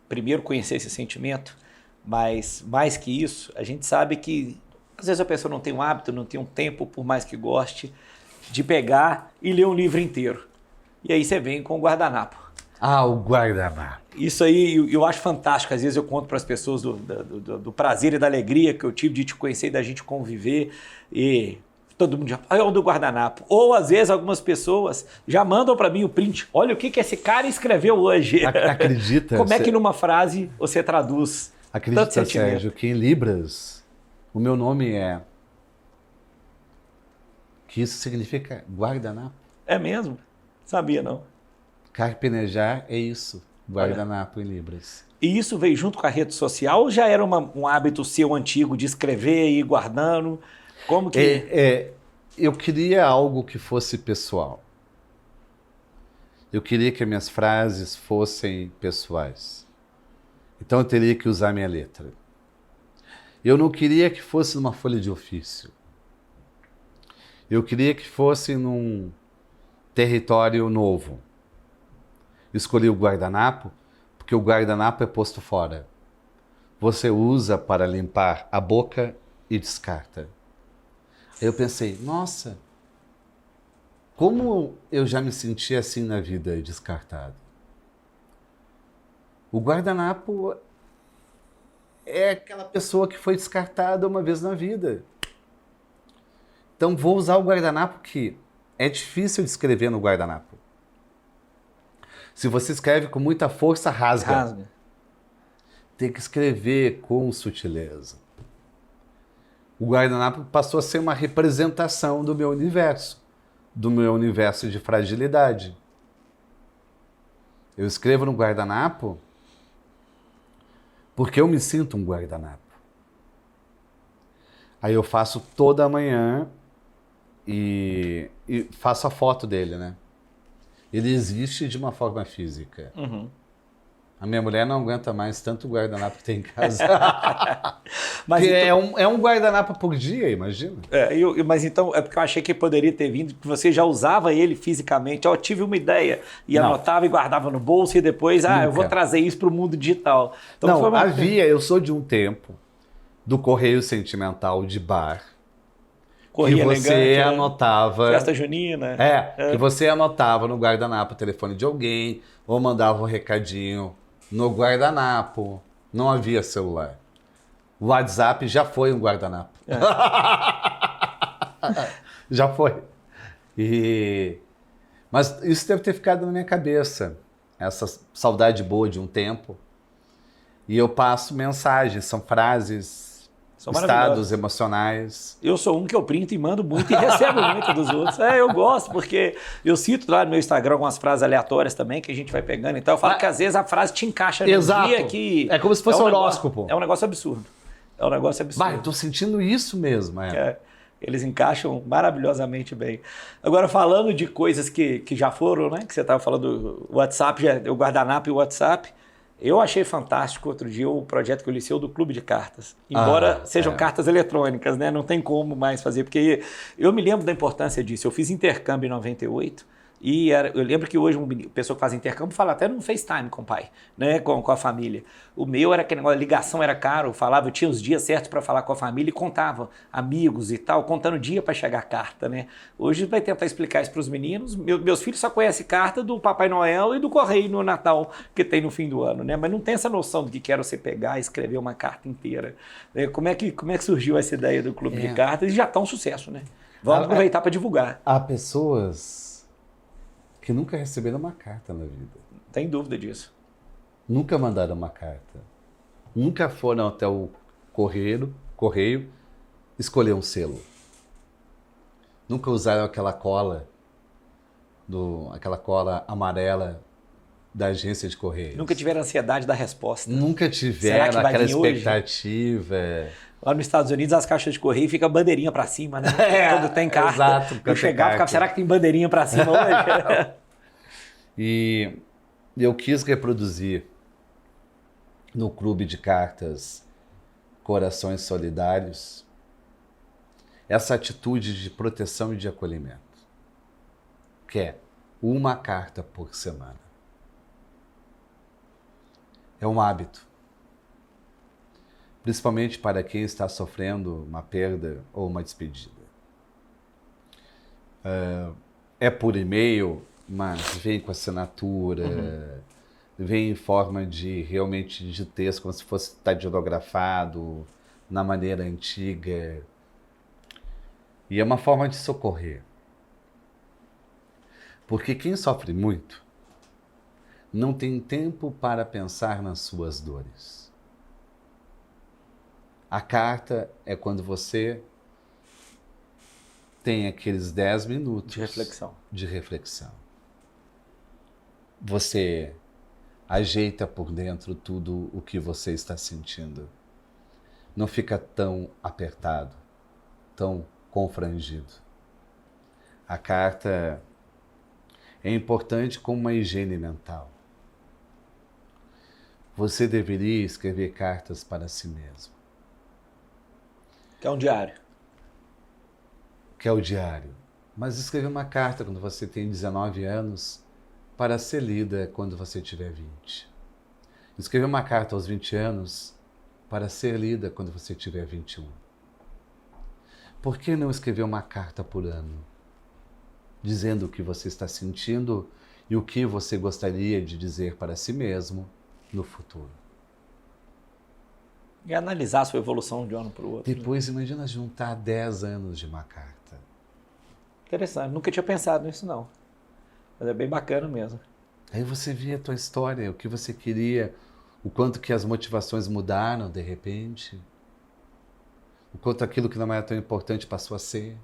primeiro, conhecer esse sentimento, mas mais que isso, a gente sabe que às vezes a pessoa não tem um hábito, não tem um tempo, por mais que goste, de pegar e ler um livro inteiro. E aí você vem com o guardanapo. Ah, o guardanapo. Isso aí eu acho fantástico. Às vezes eu conto para as pessoas do prazer e da alegria que eu tive de te conhecer e da gente conviver. E todo mundo já fala, é o do guardanapo. Ou às vezes algumas pessoas já mandam para mim o print. Olha o que esse cara escreveu hoje. Acredita? Como é que numa frase você traduz acredita, tanto sentimento? Sérgio, que em Libras o meu nome que isso significa guardanapo. É mesmo? Sabia não. Carpinejar é isso, guardanapo em Libras. E isso veio junto com a rede social ou já era um hábito seu antigo de escrever e ir guardando? Como que... Eu queria algo que fosse pessoal. Eu queria que minhas frases fossem pessoais. Então eu teria que usar minha letra. Eu não queria que fosse numa folha de ofício. Eu queria que fosse num território novo. Escolhi o guardanapo porque o guardanapo é posto fora. Você usa para limpar a boca e descarta. Aí eu pensei, nossa, como eu já me senti assim na vida descartado. O guardanapo é aquela pessoa que foi descartada uma vez na vida. Então vou usar o guardanapo que é difícil de escrever no guardanapo. Se você escreve com muita força, rasga. Tem que escrever com sutileza. O guardanapo passou a ser uma representação do meu universo de fragilidade. Eu escrevo no guardanapo porque eu me sinto um guardanapo. Aí eu faço toda manhã e faço a foto dele, né? Ele existe de uma forma física. Uhum. A minha mulher não aguenta mais tanto guardanapo que tem em casa. Mas então... é um guardanapo por dia, imagina. Mas então, é porque eu achei que poderia ter vindo, que você já usava ele fisicamente. Eu tive uma ideia e anotava e guardava no bolso e depois, eu vou trazer isso para o mundo digital. Então, não, eu sou de um tempo do correio sentimental de bar. Correio que você elegante, anotava... Festa junina. Que você anotava no guardanapo o telefone de alguém ou mandava um recadinho no guardanapo. Não havia celular. O WhatsApp já foi um guardanapo. Já foi. Mas isso deve ter ficado na minha cabeça. Essa saudade boa de um tempo. E eu passo mensagens, são frases São maravilhosos. estados emocionais. Eu sou um que eu printo e mando muito e recebo muito dos outros. Eu gosto, porque eu cito lá no meu Instagram algumas frases aleatórias também, que a gente vai pegando. Então eu falo que às vezes a frase te encaixa no dia que... É como se fosse um horóscopo. É um negócio absurdo. É um negócio absurdo. Vai, eu tô sentindo isso mesmo. Eles encaixam maravilhosamente bem. Agora, falando de coisas que já foram, né? Que você estava falando do WhatsApp, o guardanapo e o WhatsApp. Eu achei fantástico outro dia o projeto que o Liceu do Clube de Cartas. Embora sejam cartas eletrônicas, né? Não tem como mais fazer, porque eu me lembro da importância disso. Eu fiz intercâmbio em 98 e eu lembro que hoje uma pessoa que faz intercâmbio fala até no FaceTime com o pai, né? Com a família. O meu era aquele negócio, a ligação era caro, eu tinha os dias certos para falar com a família e contava amigos e tal, contando o dia para chegar a carta, né? Hoje vai tentar explicar isso para os meninos. Meus filhos só conhecem carta do Papai Noel e do Correio no Natal, que tem no fim do ano, né? Mas não tem essa noção do que era você pegar e escrever uma carta inteira. Como é que surgiu essa ideia do Clube de Cartas? E já está um sucesso, né? Vamos aproveitar para divulgar. Há pessoas que nunca receberam uma carta na vida. Não tem dúvida disso. Nunca mandaram uma carta. Nunca foram até o correio escolher um selo. Nunca usaram aquela cola amarela da agência de correio. Nunca tiveram ansiedade da resposta. Nunca tiveram aquela expectativa. Lá nos Estados Unidos, as caixas de correio ficam bandeirinha para cima, né? Quando tem carta. Exato. Eu chegava e ficava, será que tem bandeirinha para cima hoje? E eu quis reproduzir no Clube de Cartas Corações Solidários essa atitude de proteção e de acolhimento, que é uma carta por semana. É um hábito, principalmente para quem está sofrendo uma perda ou uma despedida. É por e-mail, mas vem com assinatura, vem em forma realmente de texto, como se fosse datilografado, na maneira antiga. E é uma forma de socorrer. Porque quem sofre muito não tem tempo para pensar nas suas dores. A carta é quando você tem aqueles 10 minutos de reflexão. Você ajeita por dentro tudo o que você está sentindo. Não fica tão apertado, tão confrangido. A carta é importante como uma higiene mental. Você deveria escrever cartas para si mesmo. Que é um diário. Que é o diário. Mas escrever uma carta quando você tem 19 anos para ser lida quando você tiver 20. Escrever uma carta aos 20 anos para ser lida quando você tiver 21. Por que não escrever uma carta por ano? Dizendo o que você está sentindo e o que você gostaria de dizer para si mesmo no futuro. E analisar a sua evolução de um ano para o outro. Depois, imagina juntar 10 anos de uma carta. Interessante. Nunca tinha pensado nisso, não. Mas é bem bacana mesmo. Aí você vê a tua história, o que você queria, o quanto que as motivações mudaram de repente, o quanto aquilo que não era tão importante passou a ser.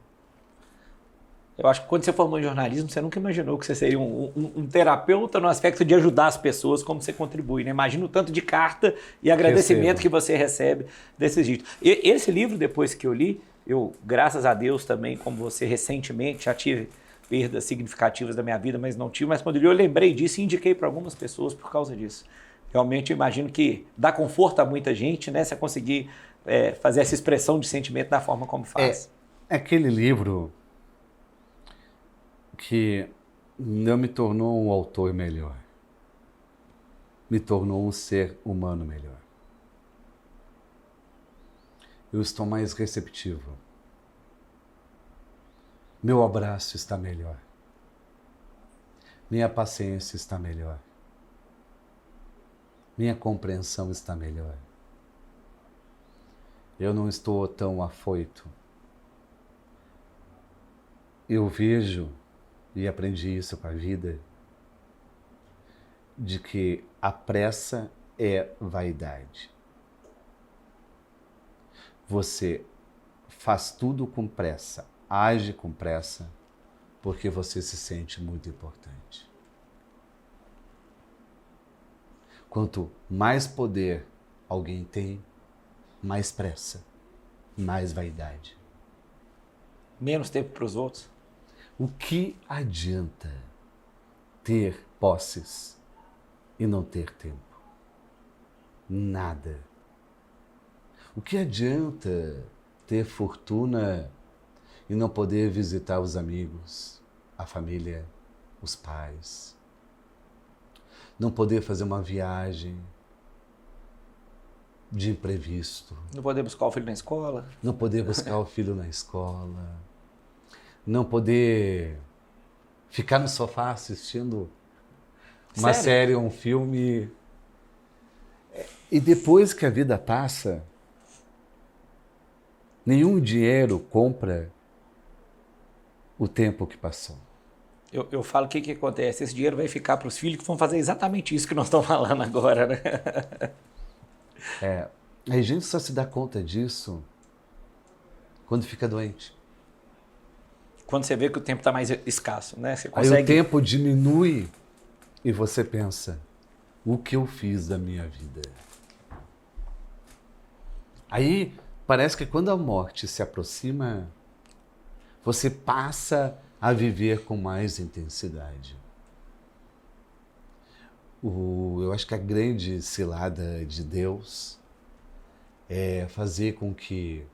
Eu acho que quando você formou em jornalismo, você nunca imaginou que você seria um terapeuta no aspecto de ajudar as pessoas, como você contribui, né? Imagina o tanto de carta e agradecimento que você recebe desse jeito. E esse livro, depois que eu li, eu, graças a Deus também, como você recentemente, já tive perdas significativas da minha vida, mas não tive. Mas quando eu lembrei disso e indiquei para algumas pessoas por causa disso. Realmente eu imagino que dá conforto a muita gente, né? Você conseguir fazer essa expressão de sentimento da forma como faz. É aquele livro que não me tornou um autor melhor, me tornou um ser humano melhor. Eu estou mais receptivo. Meu abraço está melhor. Minha paciência está melhor. Minha compreensão está melhor. Eu não estou tão afoito. Eu vejo, e aprendi isso com a vida, de que a pressa é vaidade. você faz tudo com pressa, age com pressa, porque você se sente muito importante. Quanto mais poder alguém tem, mais pressa, mais vaidade. Menos tempo para os outros. O que adianta ter posses e não ter tempo? Nada. O que adianta ter fortuna e não poder visitar os amigos, a família, os pais? Não poder fazer uma viagem de imprevisto. Não poder buscar o filho na escola. Não poder buscar o filho na escola. Não poder ficar no sofá assistindo uma série ou um filme. E depois que a vida passa, nenhum dinheiro compra o tempo que passou. Eu falo o que acontece. Esse dinheiro vai ficar para os filhos que vão fazer exatamente isso que nós estamos falando agora, né? A gente só se dá conta disso quando fica doente. Quando você vê que o tempo está mais escasso, né? Você Aí o tempo diminui e você pensa, o que eu fiz da minha vida? Aí parece que quando a morte se aproxima, você passa a viver com mais intensidade. Eu acho que a grande cilada de Deus é fazer com que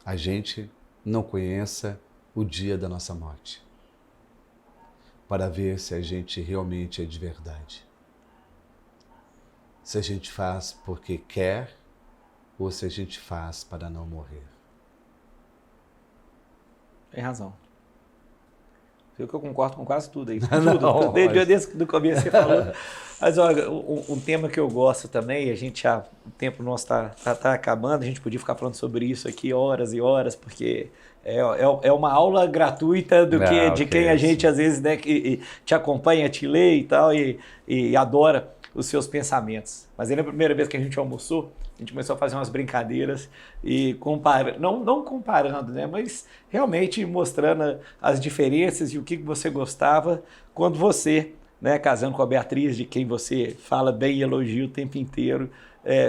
a gente não conheça o dia da nossa morte, para ver se a gente realmente é de verdade. Se a gente faz porque quer ou se a gente faz para não morrer. Tem razão. Eu concordo com quase tudo aí. Não, Tudo. Desde o começo você falou. Mas olha, um tema que eu gosto também, o tempo nosso tá acabando, a gente podia ficar falando sobre isso aqui horas e horas, porque é uma aula gratuita de quem a gente às vezes, né, que te acompanha, te lê e tal, e adora os seus pensamentos. Mas aí na primeira vez que a gente almoçou, a gente começou a fazer umas brincadeiras e não comparando, né, mas realmente mostrando as diferenças e o que você gostava quando você, né, casando com a Beatriz, de quem você fala bem e elogia o tempo inteiro,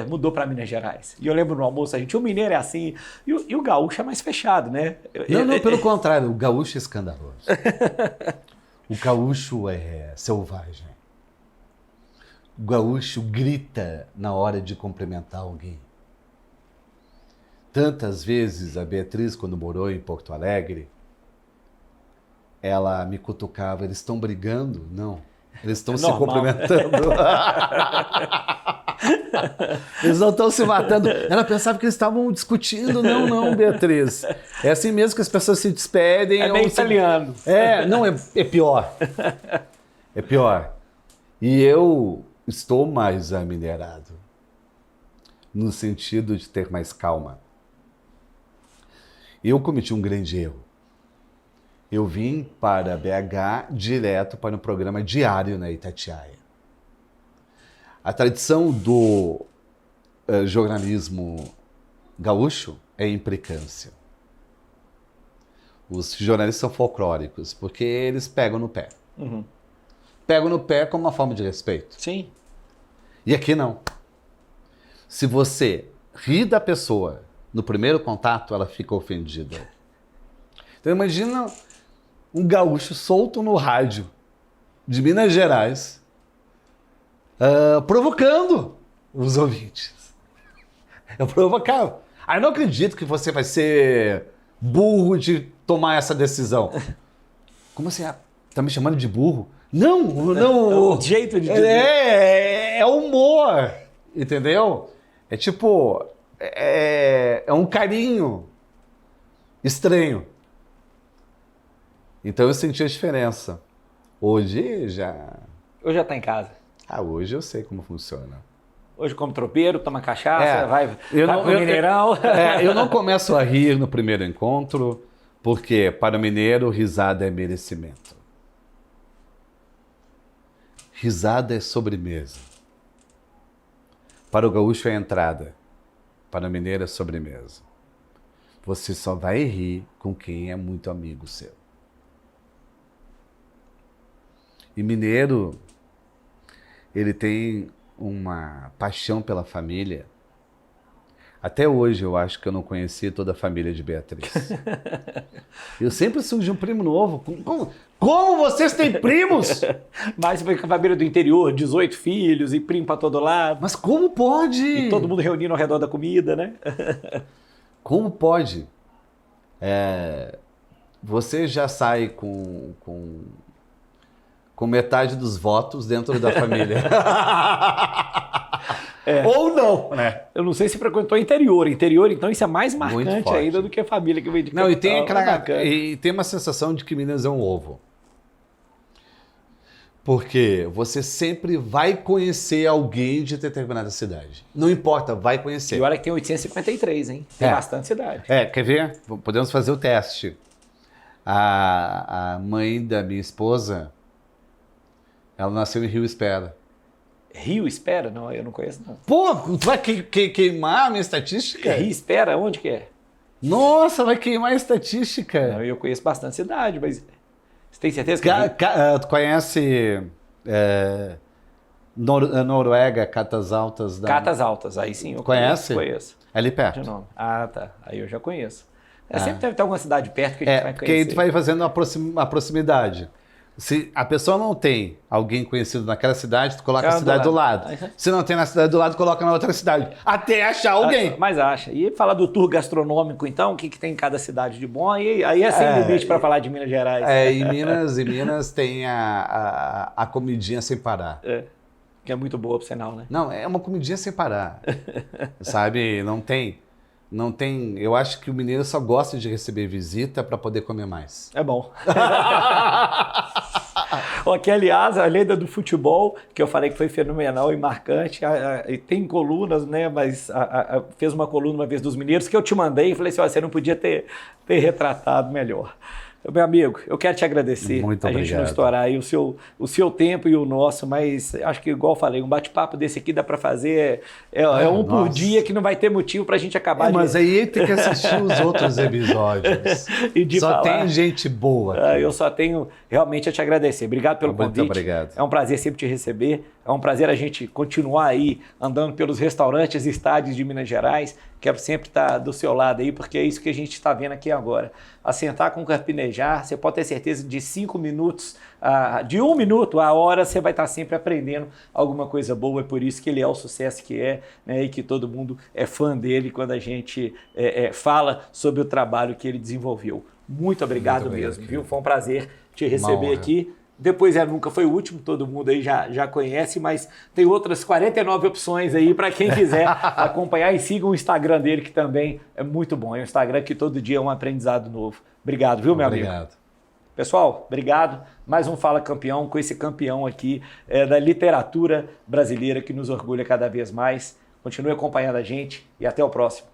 mudou para Minas Gerais. E eu lembro no almoço, o mineiro é assim, e o gaúcho é mais fechado, né? Não, pelo contrário, o gaúcho é escandaloso. O gaúcho é selvagem. O gaúcho grita na hora de cumprimentar alguém. Tantas vezes a Beatriz, quando morou em Porto Alegre, ela me cutucava, eles estão brigando? Não, eles estão se cumprimentando. Eles não estão se matando. Ela pensava que eles estavam discutindo. Não, Beatriz. É assim mesmo que as pessoas se despedem. É meio italiano. Não, é pior. É pior. E eu estou mais aminerado, no sentido de ter mais calma. Eu cometi um grande erro. Eu vim para BH direto para um programa diário na Itatiaia. A tradição do jornalismo gaúcho é a implicância. Os jornalistas são folclóricos, porque eles pegam no pé. Uhum. Pegam no pé como uma forma de respeito. Sim. E aqui não. Se você ri da pessoa no primeiro contato, ela fica ofendida. Então imagina um gaúcho solto no rádio de Minas Gerais, provocando os ouvintes. Eu provocava. Aí eu não acredito que você vai ser burro de tomar essa decisão. Como assim? Tá me chamando de burro? Não. O jeito de dizer. É humor, entendeu? É tipo, é um carinho estranho. Então eu senti a diferença. Hoje já tá em casa. Hoje eu sei como funciona. Hoje come tropeiro, toma cachaça, vai pro Mineirão. Eu não começo a rir no primeiro encontro, porque para o mineiro risada é merecimento. Risada é sobremesa. Para o gaúcho é entrada. para o mineiro é sobremesa. Você só vai rir com quem é muito amigo seu. E mineiro, ele tem uma paixão pela família. Até hoje eu acho que eu não conheci toda a família de Beatriz. Eu sempre surge um primo novo. Como vocês têm primos? Mas foi com a família do interior, 18 filhos e primo para todo lado. Mas como pode? E todo mundo reunindo ao redor da comida, né? Como pode? Você já sai com metade dos votos dentro da família. Ou não, né? Eu não sei se frequentou interior. Interior, então, isso é mais Muito marcante forte. ainda do que a família que vem de Não, capital. e tem uma sensação de que Minas é um ovo. Porque você sempre vai conhecer alguém de determinada cidade. Não importa, vai conhecer. E olha que tem 853, hein? Tem bastante cidade. Quer ver? Podemos fazer o teste. A mãe da minha esposa, ela nasceu em Rio Espera. Rio Espera? Não, eu não conheço, não. Pô, tu vai queimar a minha estatística? Rio Espera? Onde que é? Nossa, vai queimar a estatística. Não, eu conheço bastante cidade, mas você tem certeza que Tu conhece Noruega, Catas Altas? Catas Altas, aí sim eu Conhece? Conheço. Ali perto. De nome. Ah, tá. Aí eu já conheço. Sempre deve ter alguma cidade perto que a gente vai conhecer. Porque aí tu vai fazendo a proximidade. Se a pessoa não tem alguém conhecido naquela cidade, tu coloca a cidade do lado. Se não tem na cidade do lado, coloca na outra cidade. Até achar alguém. Mas acha. E falar do tour gastronômico, então, o que tem em cada cidade de bom, aí é sem limite para falar de Minas Gerais. Em Minas tem a comidinha sem parar. Que é muito boa, por sinal, né? Não, é uma comidinha sem parar. Sabe, não tem. Eu acho que o mineiro só gosta de receber visita para poder comer mais. É bom. Que, aliás, a lenda do futebol, que eu falei que foi fenomenal e marcante, tem colunas, né? Mas fez uma coluna uma vez dos mineiros que eu te mandei e falei assim: você não podia ter retratado melhor. Meu amigo, eu quero te agradecer. Muito obrigado. A gente não estourar aí o seu tempo e o nosso, mas acho que, igual eu falei, um bate-papo desse aqui dá para fazer um por dia que não vai ter motivo para a gente acabar Mas aí tem que assistir os outros episódios. Só tem gente boa aqui. Eu só tenho realmente a te agradecer. Obrigado pelo convite. Muito obrigado. É um prazer sempre te receber. É um prazer a gente continuar aí andando pelos restaurantes e estádios de Minas Gerais. Quero sempre estar do seu lado aí, porque é isso que a gente está vendo aqui agora. Assentar com carpinejar, você pode ter certeza de 5 minutos, de 1 minuto a hora, você vai estar sempre aprendendo alguma coisa boa. É por isso que ele é o sucesso que é, né, e que todo mundo é fã dele quando a gente fala sobre o trabalho que ele desenvolveu. Muito obrigado mesmo, viu? Foi um prazer te receber aqui. Depois Nunca Foi o Último, todo mundo aí já conhece, mas tem outras 49 opções aí para quem quiser acompanhar, e sigam o Instagram dele, que também é muito bom. É um Instagram que todo dia é um aprendizado novo. Obrigado, viu, meu amigo? Obrigado. Pessoal, obrigado. Mais um Fala Campeão com esse campeão aqui da literatura brasileira que nos orgulha cada vez mais. Continue acompanhando a gente e até o próximo.